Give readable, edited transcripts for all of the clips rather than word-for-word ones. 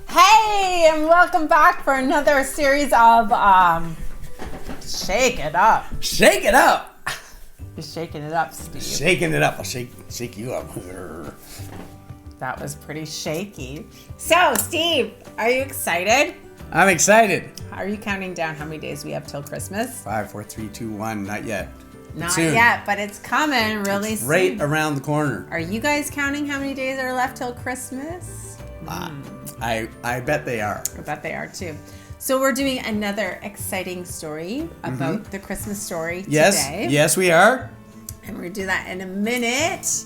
Welcome back for another series of Shake It Up. Shake it up. You're shaking it up, Steve. Shaking it up. I'll shake you up. That was pretty shaky. So, Steve, are you excited? I'm excited. Are you counting down how many days we have till Christmas? 5, 4, 3, 2, 1. Not yet. Not soon. yet, but it's coming really soon. Right around the corner. Are you guys counting how many days are left till Christmas? I bet they are. I bet they are too. So we're doing another exciting story about the Christmas story today. Yes, we are. And we're going to do that in a minute.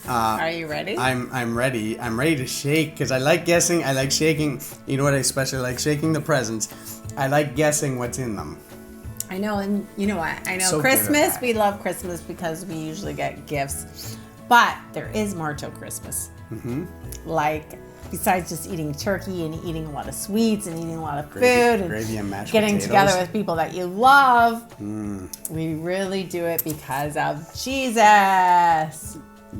Are you ready? I'm ready. I'm ready to shake because I like guessing. I like shaking. You know what I especially like? Shaking the presents. I like guessing what's in them. I know, and you know what? I know So Christmas, we love Christmas because we usually get gifts. But there is more till Christmas. Like, besides just eating turkey and eating a lot of sweets and eating a lot of food and gravy and mashed getting potatoes. together with people that you love, we really do it because of Jesus.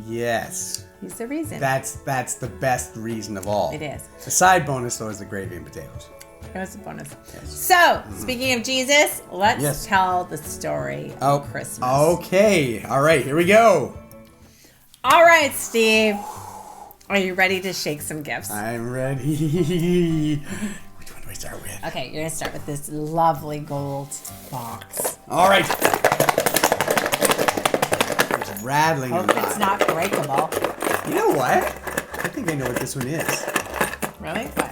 Yes. He's the reason. That's the best reason of all. It is. The side bonus, though, is the gravy and potatoes. It was a bonus. Yes. So, speaking of Jesus, let's Yes. tell the story of Christmas. Okay. All right. Here we go. All right, Steve. Are you ready to shake some gifts? I'm ready. Which one do I start with? Okay, you're going to start with this lovely gold box. All right. It's rattling. Hope it's not breakable. You know what? I think I know what this one is. Really? What?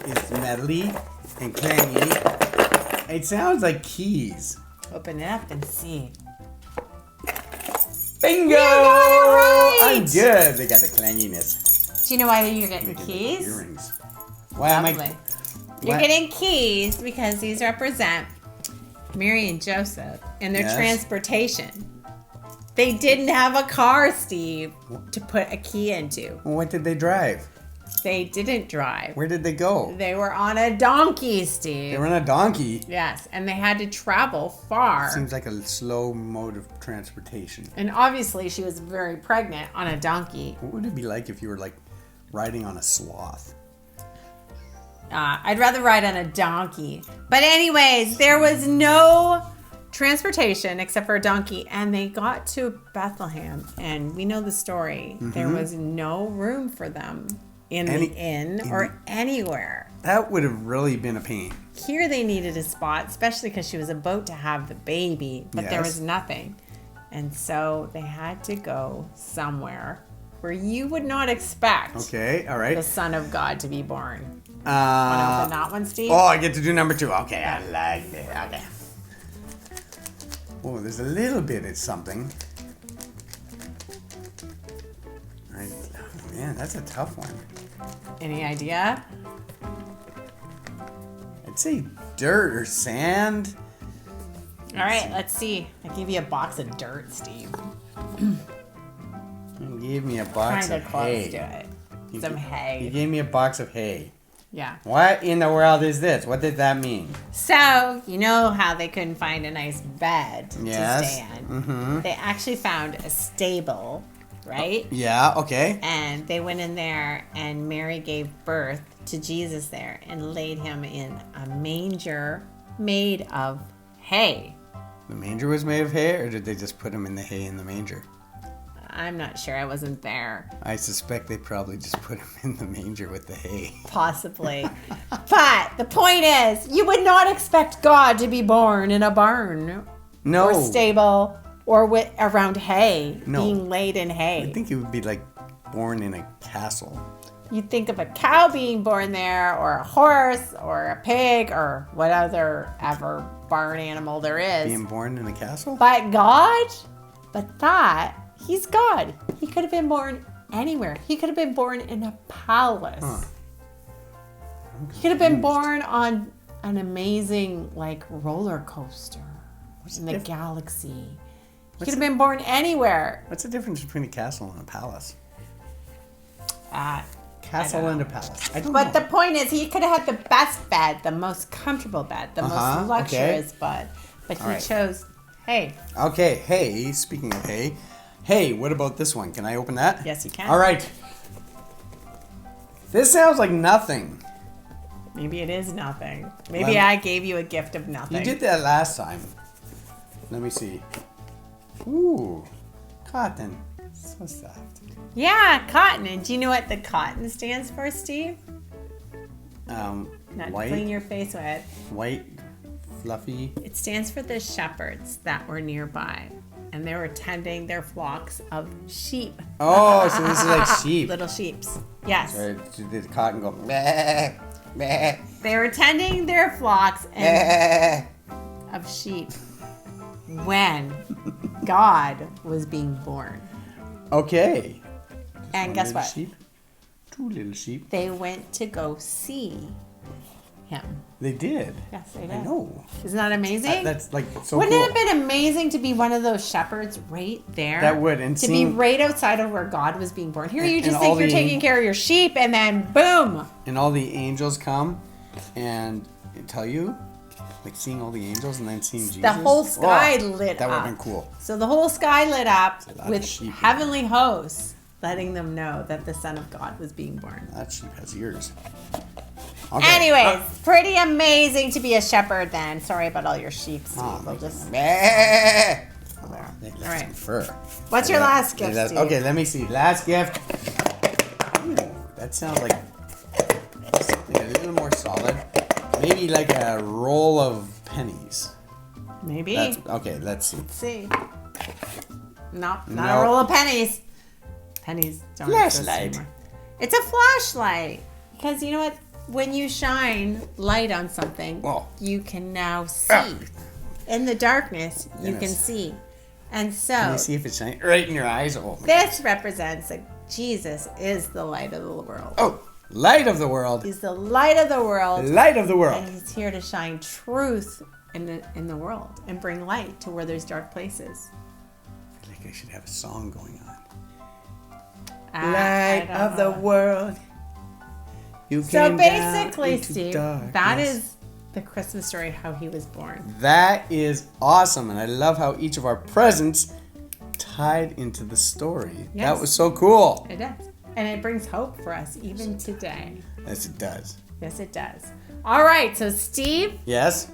It's metally and clangy. It sounds like keys. Open it up and see. Bingo! You got it right! I'm good. They got the clanginess. Do you know why you're getting keys? Earrings. Why am Lovely. I? You're What? getting keys because these represent Mary and Joseph and their Yes. transportation. They didn't have a car, Steve, to put a key into. Well, what did they drive? They didn't drive. Where did they go? They were on a donkey, Steve. They were on a donkey. Yes, and they had to travel far. Seems like a slow mode of transportation. And obviously, she was very pregnant on a donkey. What would it be like if you were like riding on a sloth? I'd rather ride on a donkey. But anyways, there was no transportation except for a donkey, and they got to Bethlehem, and we know the story. There was no room for them in the inn or anywhere. That would have really been a pain. Here they needed a spot, especially because she was about to have the baby, but there was nothing. And so they had to go somewhere where you would not expect Okay, all right. the Son of God to be born. Want to open that one, Steve? Oh, I get to do number 2. Okay, I like it. Okay. Oh, there's a little bit of something. Oh, man, that's a tough one. Any idea? I'd say dirt or sand. All right, let's see. I gave you a box of dirt, Steve. You gave me a box Kind of of close hay. to it. You Some g- hay. You gave me a box of hay. Yeah. What in the world is this? What did that mean? So, you know how they couldn't find a nice bed Yes. to stay in? Mm-hmm. They actually found a stable, right? Yeah, okay. And they went in there, and Mary gave birth to Jesus there and laid him in a manger made of hay. The manger was made of hay, or did they just put him in the hay in the manger? I'm not sure. I wasn't there. I suspect they probably just put him in the manger with the hay. Possibly. But the point is, you would not expect God to be born in a barn No. or stable Or around hay, No. being laid in hay. I think he would be like born in a castle. You think of a cow being born there, or a horse, or a pig, or what other ever barn animal there is. Being born in a castle? But God, he's God. He could have been born anywhere. He could have been born in a palace. Huh. He could have been born on an amazing roller coaster in the galaxy. He could have been born anywhere. What's the difference between a castle and a palace? I Castle don't and a know. palace. I don't But know. the point is, he could have had the best bed, the most comfortable bed, the most luxurious bed. But he chose hay. Okay, hey, speaking of hay. Hey, what about this one? Can I open that? Yes, you can. All right. This sounds like nothing. Maybe it is nothing. Maybe Well, I gave you a gift of nothing. You did that last time. Let me see. Ooh, cotton. So soft. Yeah, cotton. And do you know what the cotton stands for, Steve? Not to clean your face with. White, fluffy. It stands for the shepherds that were nearby. And they were tending their flocks of sheep. Oh, so this is like sheep. Little sheeps. Yes. So did the cotton go? Meh, meh, They were tending their flocks of sheep when God was being born. Okay. And One guess little what? Sheep. Two little sheep. They went to go see him. They did. Yes, they did. I know. Isn't that amazing? That's like so Wouldn't cool. it have been amazing to be one of those shepherds right there? That would, and to seeing- be right outside of where God was being born. Here you And just all think you're the- taking care of your sheep, and then boom. And all the angels come and tell you, like seeing all the angels and then seeing Jesus. The whole sky Oh, lit that would up. have been cool. So the whole sky lit up a lot of with sheep. heavenly hosts, letting them know that the Son of God was being born. That sheep has ears. Okay. Anyways, pretty amazing to be a shepherd then. Sorry about all your sheep, Steve. Oh, We'll just... Meh. There. They left All right. some fur. What's your last gift, Steve? Okay, let me see. Last gift. Ooh, that sounds like something a little more solid. Maybe like a roll of pennies. Maybe. Okay, let's see. Let's see. Nope, not No. a roll of pennies. Pennies don't exist Flashlight. anymore. It's a flashlight. Because you know what? When you shine light on something, Whoa. you can now see. Ah. In the darkness, you can Goodness. see. And Can so, you see if it's shining right in your eyes? Oh, my. this represents that Jesus is the light of the world. Oh, light of the world. He's the light of the world. Light of the And world. he's here to shine truth in the world and bring light to where there's dark places. I feel like I should have a song going on. I don't know. world. You So came down basically, into Steve, darkness. that is the Christmas story, how he was born. That is awesome, and I love how each of our presents tied into the story. Yes. That was so cool. It does. And it brings hope for us even today. Yes, it does. Yes, it does. All right, so Steve, Yes?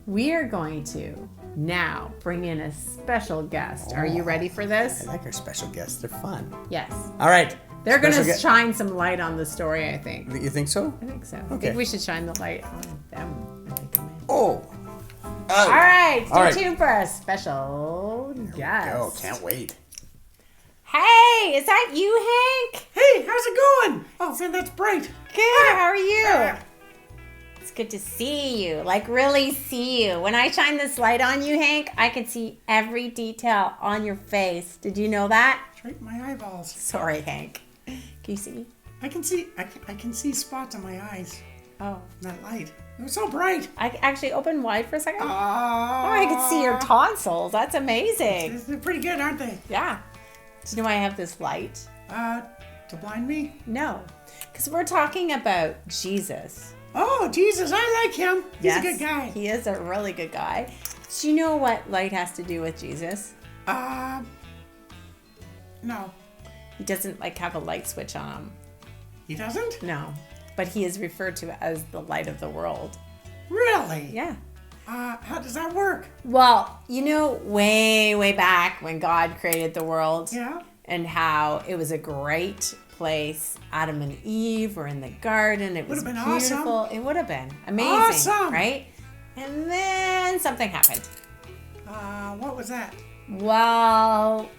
we are going to now bring in a special guest. Are you ready for this? I like our special guests. They're fun. Yes. All right. They're going Special to gue- shine some light on the story, I think. You think so? I think so. I Okay. think we should shine the light on them. I think I'm in. Oh. All right, stay All right. tuned for a special guest. Oh, can't wait. Hey, is that you, Hank? Hey, how's it going? Oh, man, that's bright. Good, how are you? It's good to see you, like really see you. When I shine this light on you, Hank, I can see every detail on your face. Did you know that? Straight in my eyeballs. Sorry, Hank. Can you see me? I can see spots on my eyes. Oh. That light. It was so bright. I actually open wide for a second. Oh, I can see your tonsils. That's amazing. They're pretty good, aren't they? Yeah. Do you know why I have this light? To blind me? No. Because we're talking about Jesus. Oh, Jesus, I like him. He's a good guy. He is a really good guy. Do you know what light has to do with Jesus? No, He doesn't have a light switch on him. he doesn't? No. But he is referred to as the light of the world. Really? Yeah. How does that work? Well, way, way back when God created the world. Yeah. And how it was a great place. Adam and Eve were in the garden. It was Would have been beautiful. awesome. It would have been amazing. Awesome. Right? And then something happened. What was that? Well,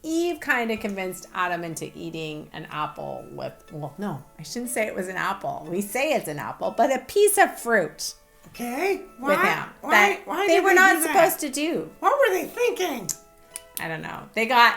Eve kind of convinced Adam into eating an apple with, well, no, I shouldn't say it was an apple. We say it's an apple, but a piece of fruit Okay. Why? with him Why they did were do not that? supposed to do. What were they thinking? I don't know.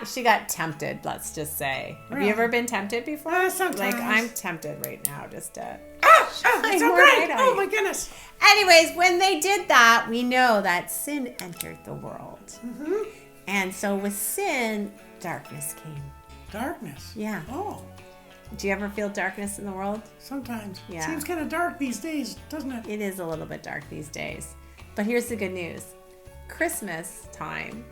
She got tempted, let's just say. Have Really? you ever been tempted before? Sometimes. Like, I'm tempted right now just to... That's so Shine more great. light on Oh you. my goodness. Anyways, when they did that, we know that sin entered the world. Mm-hmm. And so with sin, darkness came. Darkness. Yeah. Oh, Do you ever feel darkness in the world? sometimes. Yeah. Seems kind of dark these days, doesn't it? It is a little bit dark these days. But here's the good news. Christmas time,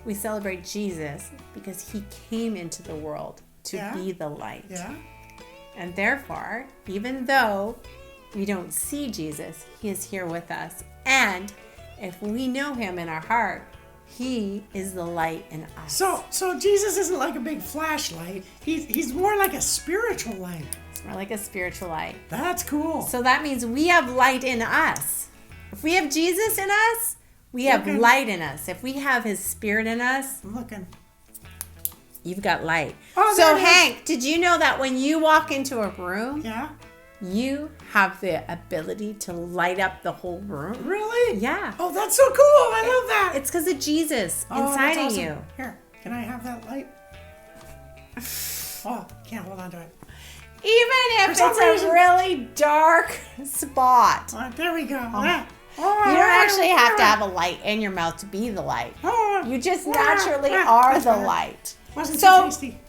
we celebrate Jesus because he came into the world to Yeah. be the light. Yeah. And therefore, even though we don't see Jesus, he is here with us. And if we know him in our heart, he is the light in us. So Jesus isn't like a big flashlight. He's more like a spiritual light. It's more like a spiritual light. That's cool. So that means we have light in us. If we have Jesus in us, we have Okay. light in us. If we have his spirit in us, I'm looking. you've got light. Oh, So there it is. Hank, did you know that when you walk into a room, Yeah. you have the ability to light up the whole room? Really? Yeah. Oh, that's so cool. I love that. It's because of Jesus Oh, inside that's of awesome. you. Here, can I have that light? Oh, can't hold on to it. Even if For some it's a reason- really dark spot. There we go. Oh. You don't actually have to have a light in your mouth to be the light. You just naturally are the light. Wasn't So- too tasty.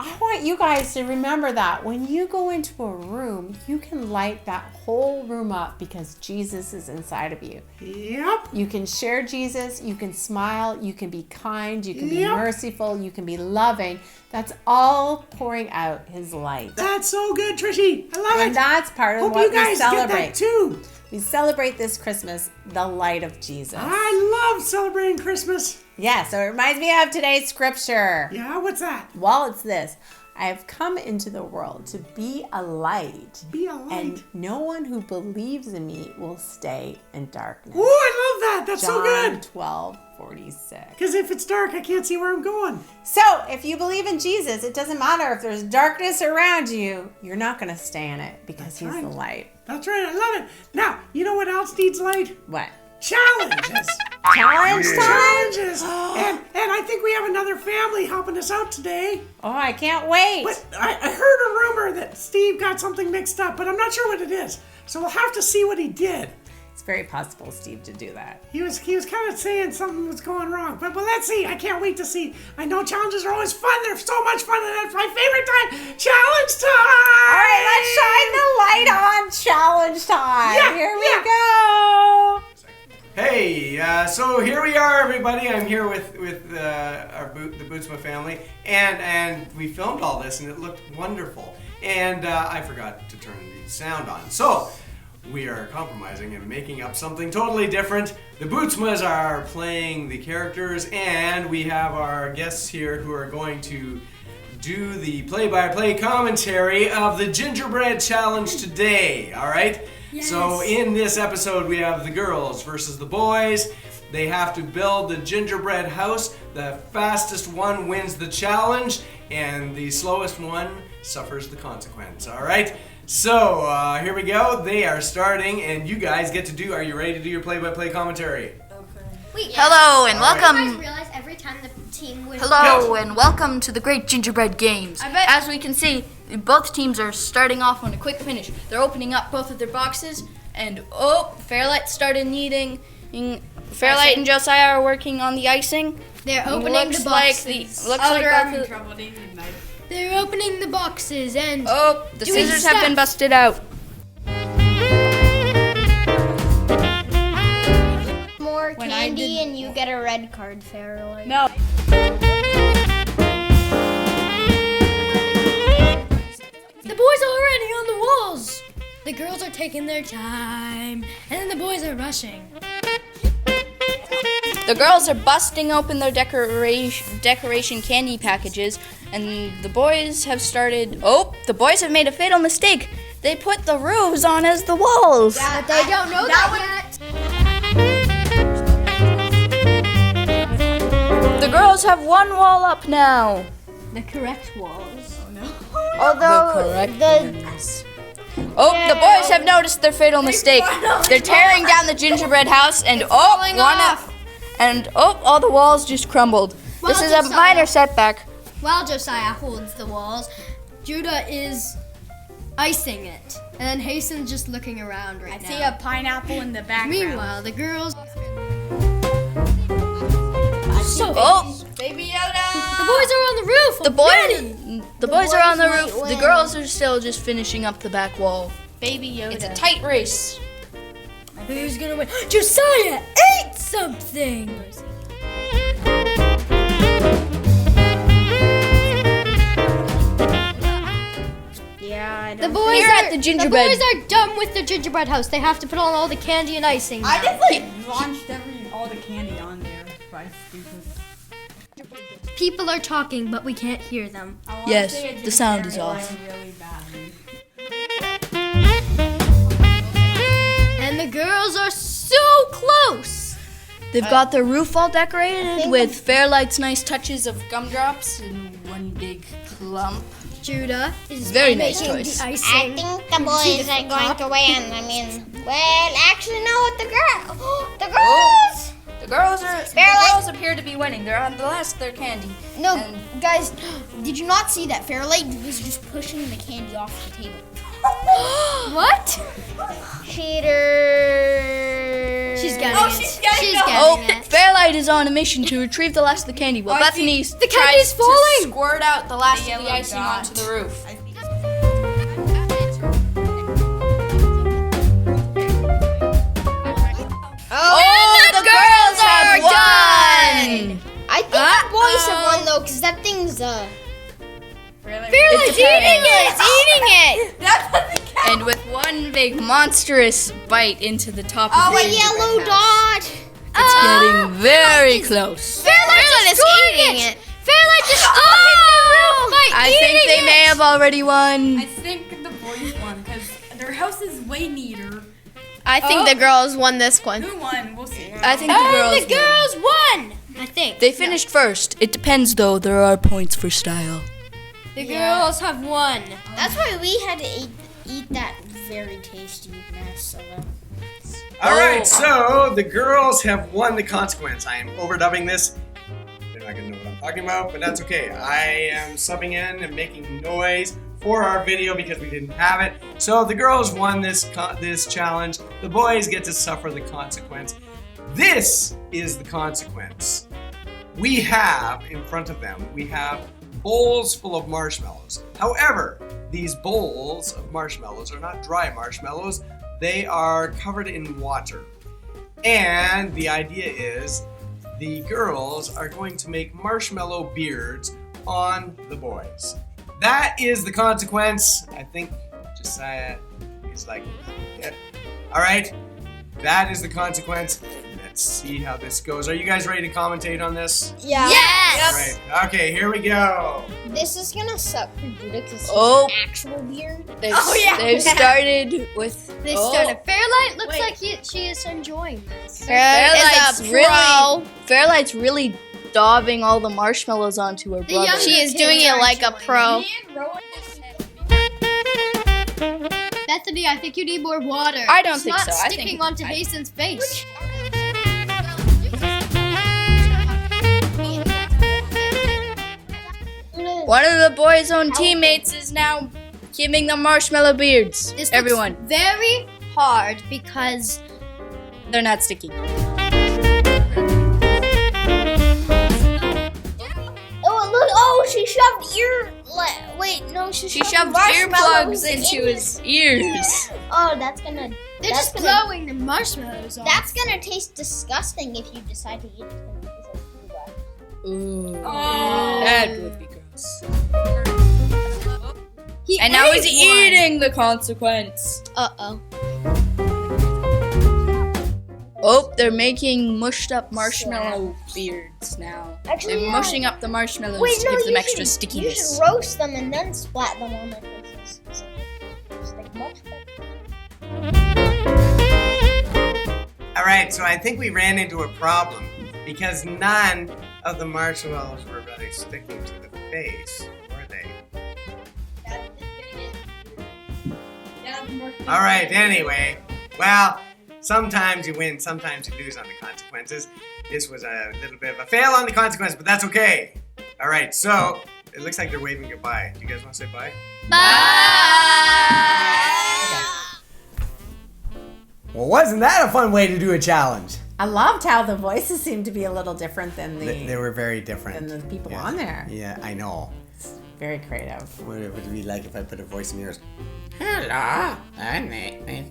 I want you guys to remember that when you go into a room, you can light that whole room up because Jesus is inside of you. Yep. You can share Jesus, you can smile, you can be kind, you can be Yep. merciful, you can be loving. That's all pouring out his light. That's so good, Trishy. I love And it. that's part of Hope what you guys we get celebrate. that too. We celebrate this Christmas the light of Jesus. I love celebrating Christmas. Yeah, so it reminds me of today's scripture. Yeah, what's that? Well, it's this. I have come into the world to be a light, Be a light. and no one who believes in me will stay in darkness. Ooh, I love that. That's so John good. 12:46. Because if it's dark, I can't see where I'm going. So, if you believe in Jesus, it doesn't matter if there's darkness around you, you're not going to stay in it because That's he's right. the light. That's right. I love it. Now, you know what else needs light? What? Challenges. Challenge time? Challenges. And I think we have another family helping us out today. Oh, I can't wait. But I heard a rumor that Steve got something mixed up, but I'm not sure what it is. So we'll have to see what he did. It's very possible, Steve, to do that. He was kind of saying something was going wrong. But let's see. I can't wait to see. I know challenges are always fun. They're so much fun, and that's my favorite time. Challenge time! All right, let's shine the light on challenge time. Yeah, Here we yeah. go. Hey, so here we are, everybody. I'm here with the Bootsma family, and we filmed all this, and it looked wonderful. And I forgot to turn the sound on, so we are compromising and making up something totally different. The Bootsmas are playing the characters, and we have our guests here who are going to do the play-by-play commentary of the gingerbread challenge today. All right. So in this episode, we have the girls versus the boys. They have to build the gingerbread house. The fastest one wins the challenge, and the slowest one suffers the consequence. All right? So here we go. They are starting, and you guys get to do, are you ready to do your play-by-play commentary? Wait, Hello and You guys welcome. realize every time the team wins. Hello and welcome to the Great Gingerbread Games. I bet- As we can see, both teams are starting off on a quick finish. They're opening up both of their boxes, and Fairlight started kneading. Fairlight and Josiah are working on the icing. They're opening looks the like boxes. looks like both of They're opening the boxes and the doing scissors have been stuff. busted out. more When I candy, did- and you get a red card, Fairlight. No. The boys are already on the walls. The girls are taking their time, and then the boys are rushing. The girls are busting open their decoration candy packages, and the boys have started. The boys have made a fatal mistake. They put the roofs on as the walls. But they don't know that yet. The girls have one wall up now. The correct walls. Although the boys have noticed their fatal mistake. They're tearing down the gingerbread house, and all the walls just crumbled. Well, This is a Josiah. minor setback. While Josiah holds the walls, Judah is icing it. And then Hasten's just looking around right now. See a pineapple in the background. Meanwhile, the girls... Baby Yoda. The boys are on the roof. The boys are on the roof. The girls are still just finishing up the back wall. Baby Yoda. It's a tight race. Who's gonna win? Josiah ate something. Yeah, I The boys Here are at the gingerbread. The boys are done with the gingerbread house. They have to put on all the candy and icing. I now. just launched all the candy on there. By stupid. People are talking, but we can't hear them. I wanna Yes, say a the sound is gingerbread off. line really badly. And the girls are so close. They've got the roof all decorated with Fairlight's nice touches of gumdrops in one big clump. Judah is Very nice making choice. the I icing. think the boys are going to win. I mean, well, actually, no, the girls. The girls. The girls appear to be winning. They're on the last of their candy. No, And- guys, did you not see that Fairlight was just pushing the candy off the table? What? Cheater. She's getting it. she's getting it. Oh, it. Fairlight is on a mission to retrieve the last of the candy. While Bethany The candy's tries falling. to squirt out the last The of the yellow icing dot. onto the roof. Oh, the girls have won! I think the boys have won though, cause that thing's Fairlight's eating it. It's eating it. And with one big monstrous bite into the top of The the yellow gingerbread house. dot. It's getting very close. Fairlight is eating it. Fairlight just opened the roof by I eating think they it. may have already won. I think the boys won because their house is way neater. I think the girls won this one. Who won? We'll see. I think the girls And the girls won. I think. They finished first. It depends though. There are points for style. The girls have won. That's why we had to eat that very tasty mess of it. All right, so the girls have won the consequence. I am overdubbing this. They're not gonna know what I'm talking about, but that's okay. I am subbing in and making noise for our video because we didn't have it. So the girls won this challenge. The boys get to suffer the consequence. This is the consequence. We have in front of them, we have bowls full of marshmallows. However, these bowls of marshmallows are not dry marshmallows. They are covered in water. And the idea is the girls are going to make marshmallow beards on the boys. That is the consequence. I think Josiah is like, yeah. All right, that is the consequence. Let's see how this goes. Are you guys ready to commentate on this? Yeah. All right, okay, here we go. This is gonna suck for Judah because Oh. an actual beard. They've started with. They oh, started. Fairlight looks like she is enjoying this. Fairlight's really daubing all the marshmallows onto her brother. younger She is doing it like a pro. Bethany, I think you need more water. I don't It's think not so. I sticking think- onto Hasten's face. One of the boys' own teammates is now giving them marshmallow beards. This looks Everyone, very hard because they're not sticky. Oh, look! Oh, she shoved ear. Wait, no, she She shoved marshmallows earplugs into in his ears. Oh, that's gonna. they're That's just gonna- blowing the marshmallows off. That's gonna taste disgusting if you decide to eat it. Ooh, Oh. that would be gross. He And now ate he's one. eating the consequence. Uh-oh. Oh, they're making mushed up marshmallow beards now. Actually, They're yeah. mushing up the marshmallows Wait, to no, give them you extra should, stickiness. You should roast them and then splat them on their faces. So it's like much better. All right, so I think we ran into a problem because none of the marshmallows were really sticking to the face, were they? All right, anyway. Well, sometimes you win, sometimes you lose on the consequences. This was a little bit of a fail on the consequence, but that's okay. All right, so it looks like they're waving goodbye. Do you guys want to say bye? Well, wasn't that a fun way to do a challenge? I loved how the voices seemed to be a little different than They were very different. than the people on there. Yeah, I know. Very creative. What would it be like if I put a voice in yours? Hello.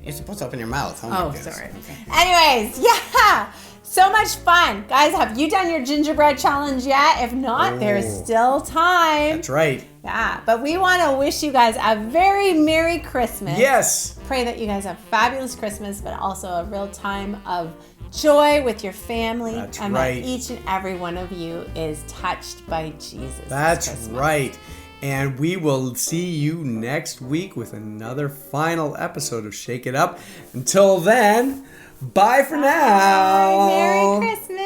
You're supposed to open your mouth. Oh, my goodness. sorry. Okay. Anyways, yeah, so much fun. Guys, have you done your gingerbread challenge yet? If not, there's still time. That's right. Yeah, but we want to wish you guys a very Merry Christmas. Yes. Pray that you guys have a fabulous Christmas, but also a real time of joy with your family. That's and right. that each and every one of you is touched by Jesus. That's this Christmas. right. And we will see you next week with another final episode of Shake It Up. Until then, bye for now. Merry Christmas.